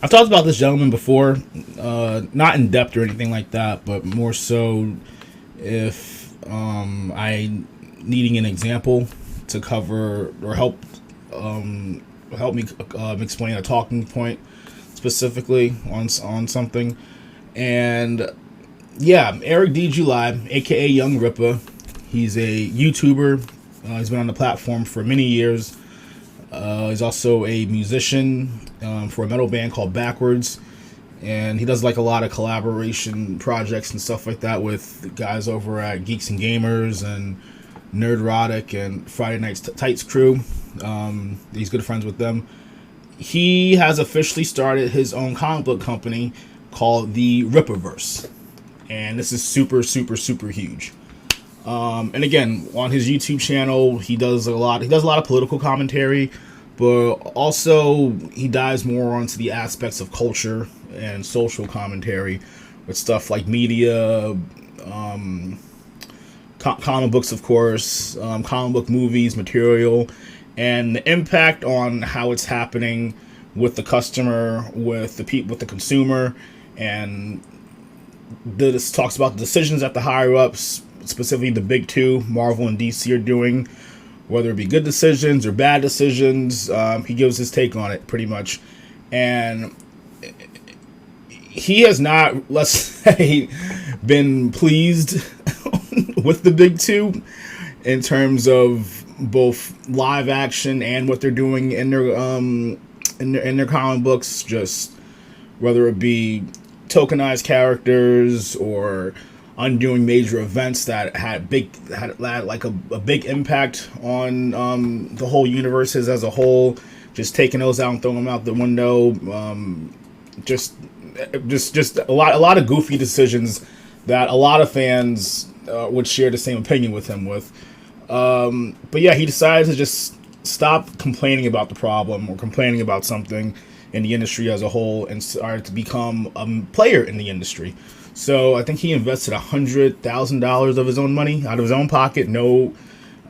I've talked about this gentleman before, not in depth or anything like that, but more so if I needing an example to cover or help me explain a talking point specifically on something. And yeah, Eric D. July, aka Young Rippa. He's a YouTuber. He's been on the platform for many years. He's also a musician for a metal band called Backwards. And he does like a lot of collaboration projects and stuff like that with guys over at Geeks and Gamers and Nerdrotic and Friday Night Tights crew. He's good friends with them. He has officially started his own comic book company called the Rippaverse. And this is super, super, super huge. And again, on his YouTube channel, he does a lot of political commentary, but also he dives more onto the aspects of culture and social commentary with stuff like media, comic books, of course, comic book movies, material, and the impact on how it's happening with the customer, with the consumer, and this talks about the decisions that the higher ups, specifically the big two, Marvel and DC, are doing, whether it be good decisions or bad decisions. He gives his take on it pretty much, and he has not, let's say, been pleased with the big two in terms of both live action and what they're doing in their comic books, just whether it be tokenized characters or undoing major events that had like a big impact on the whole universes as a whole, just taking those out and throwing them out the window. Just a lot of goofy decisions that a lot of fans would share the same opinion with him with. But yeah, he decided to just stop complaining about the problem or complaining about something in the industry as a whole and started to become a player in the industry. So I think he invested $100,000 of his own money out of his own pocket. No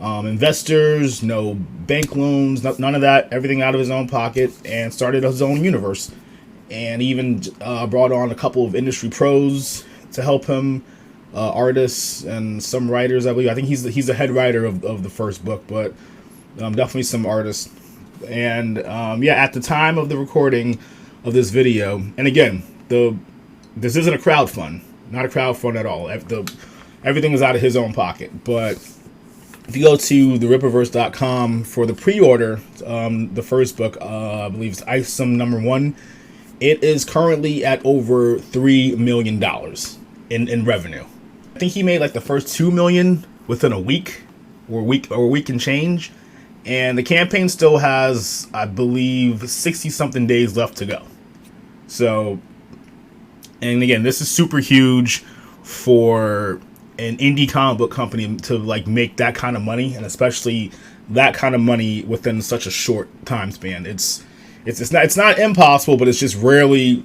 investors, no bank loans, none of that. Everything out of his own pocket, and started his own universe. And even brought on a couple of industry pros to help him, artists and some writers, I believe. I think he's the head writer of the first book, but definitely some artists. And yeah, at the time of the recording of this video, and again, this isn't a crowd fund, not a crowd fund at all. Everything was out of his own pocket. But if you go to the Rippaverse.com for the pre-order, the first book, I believe it's Isom #1, it is currently at over $3 million in revenue. I think he made like the first $2 million within a week or a week and change. And the campaign still has, I believe, 60-something days left to go. So, and again, this is super huge for an indie comic book company to like make that kind of money, and especially that kind of money within such a short time span. It's not impossible, but it's just rarely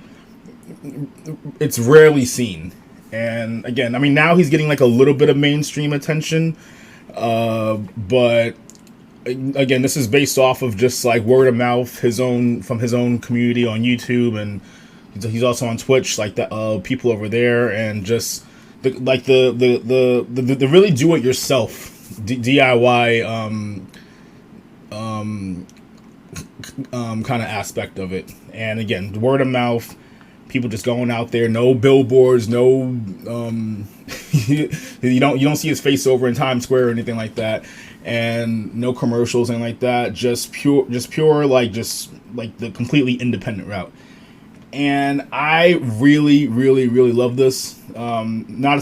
seen. And again, I mean, now he's getting like a little bit of mainstream attention, but again, this is based off of just like word of mouth, from his own community on YouTube, and he's also on Twitch, like the people over there, and just the really do it yourself DIY kind of aspect of it. And again, the word of mouth, people just going out there, no billboards, no you don't see his face over in Times Square or anything like that, and no commercials and like that, just pure like the completely independent route. And I really, really, really love this. Not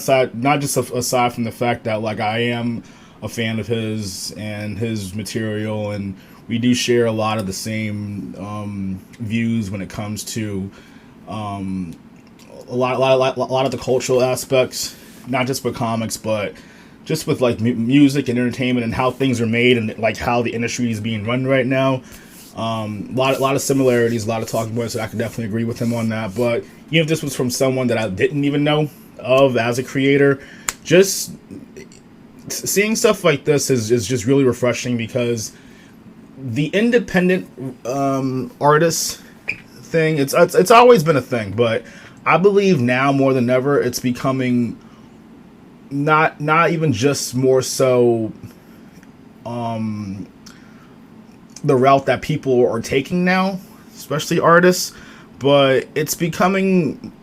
just aside from the fact that like I am a fan of his and his material, and we do share a lot of the same views when it comes to a lot of the cultural aspects, not just with comics, but just with like music and entertainment and how things are made and like how the industry is being run right now. A lot of similarities, a lot of talking points, so I can definitely agree with him on that. But even if this was from someone that I didn't even know of as a creator, just seeing stuff like this is just really refreshing, because the independent artists thing. It's always been a thing, but I believe now more than ever it's becoming not even just more so the route that people are taking now, especially artists, but it's becoming,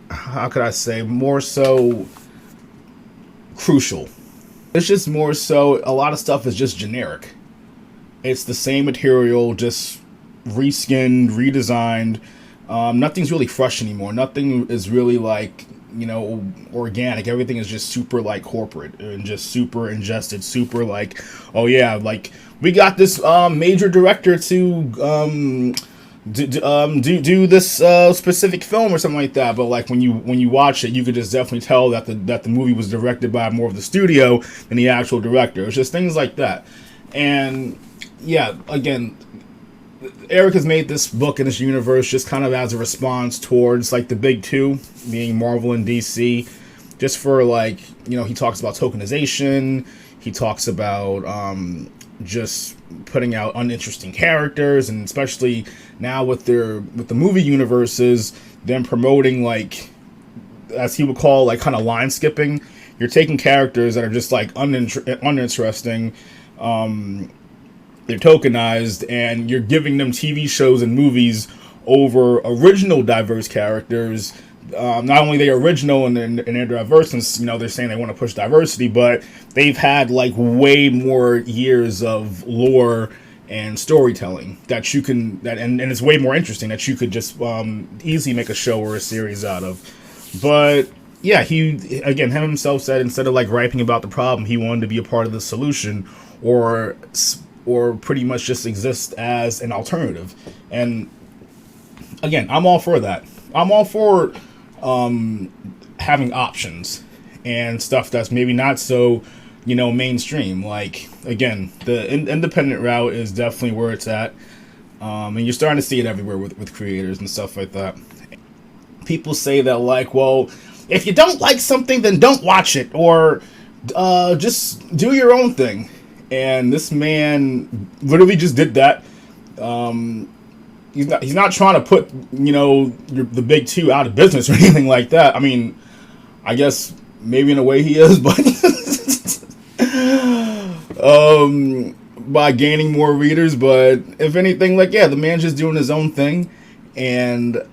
how could I say, more so crucial. It's just more so a lot of stuff is just generic. It's the same material, just reskinned, redesigned. Nothing's really fresh anymore. Nothing is really like, organic. Everything is just super like corporate and just super ingested, super like, oh yeah, like we got this major director to do this specific film or something like that. But like when you watch it, you could just definitely tell that the movie was directed by more of the studio than the actual director. It's just things like that. And yeah, again, Eric has made this book in this universe just kind of as a response towards like the big two, being Marvel and DC, just for like, he talks about tokenization, he talks about just putting out uninteresting characters, and especially now with the movie universes, them promoting like, as he would call, like kind of line skipping. You're taking characters that are just like uninteresting, they're tokenized, and you're giving them TV shows and movies over original diverse characters. Not only are they original and they're diverse, and they're saying they want to push diversity, but they've had like way more years of lore and storytelling that you can and it's way more interesting that you could just easily make a show or a series out of. But yeah, he again him himself said instead of like griping about the problem, he wanted to be a part of the solution, or pretty much just exist as an alternative. And again, I'm all for that. I'm all for having options and stuff that's maybe not so mainstream. Like, again, the independent route is definitely where it's at, and you're starting to see it everywhere with creators and stuff like that. People say that, like, well, if you don't like something, then don't watch it, or just do your own thing. And this man literally just did that. He's not trying to put the big two out of business or anything like that. I mean, I guess maybe in a way he is, but by gaining more readers. But if anything, like, yeah, the man's just doing his own thing. And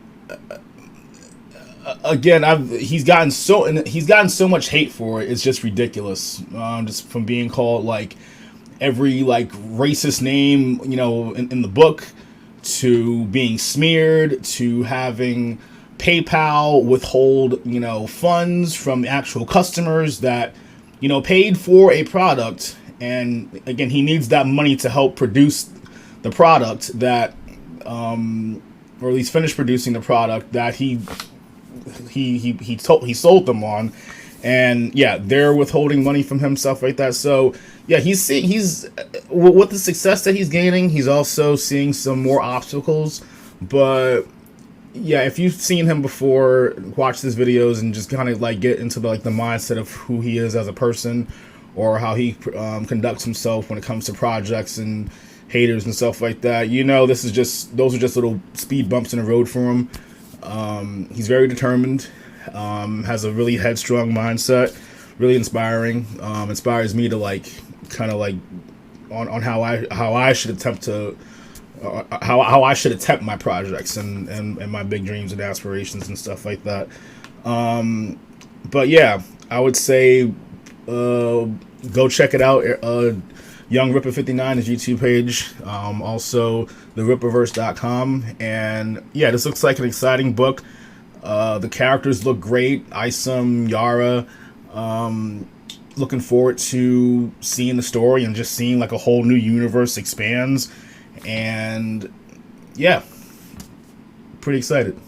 again, he's gotten so much hate for it. It's just ridiculous. Just from being called like every like racist name in the book, to being smeared, to having PayPal withhold funds from actual customers that paid for a product. And again, he needs that money to help produce the product that or at least finish producing the product that he sold them on. And yeah, they're withholding money from him, stuff like that. So yeah, he's with the success that he's gaining, he's also seeing some more obstacles. But yeah, if you've seen him before, watch his videos and just kind of like get into the mindset of who he is as a person, or how he conducts himself when it comes to projects and haters and stuff like that. Those are just little speed bumps in the road for him. He's very determined. Has a really headstrong mindset, really inspiring. Inspires me to like kind of like on how I should attempt to how I should attempt my projects and my big dreams and aspirations and stuff like that. But yeah, I would say go check it out. Young Rippa 59, his YouTube page. Also the Rippaverse.com. And yeah, this looks like an exciting book. The characters look great. Isom, Yara. Looking forward to seeing the story and just seeing like a whole new universe expands. And yeah, pretty excited.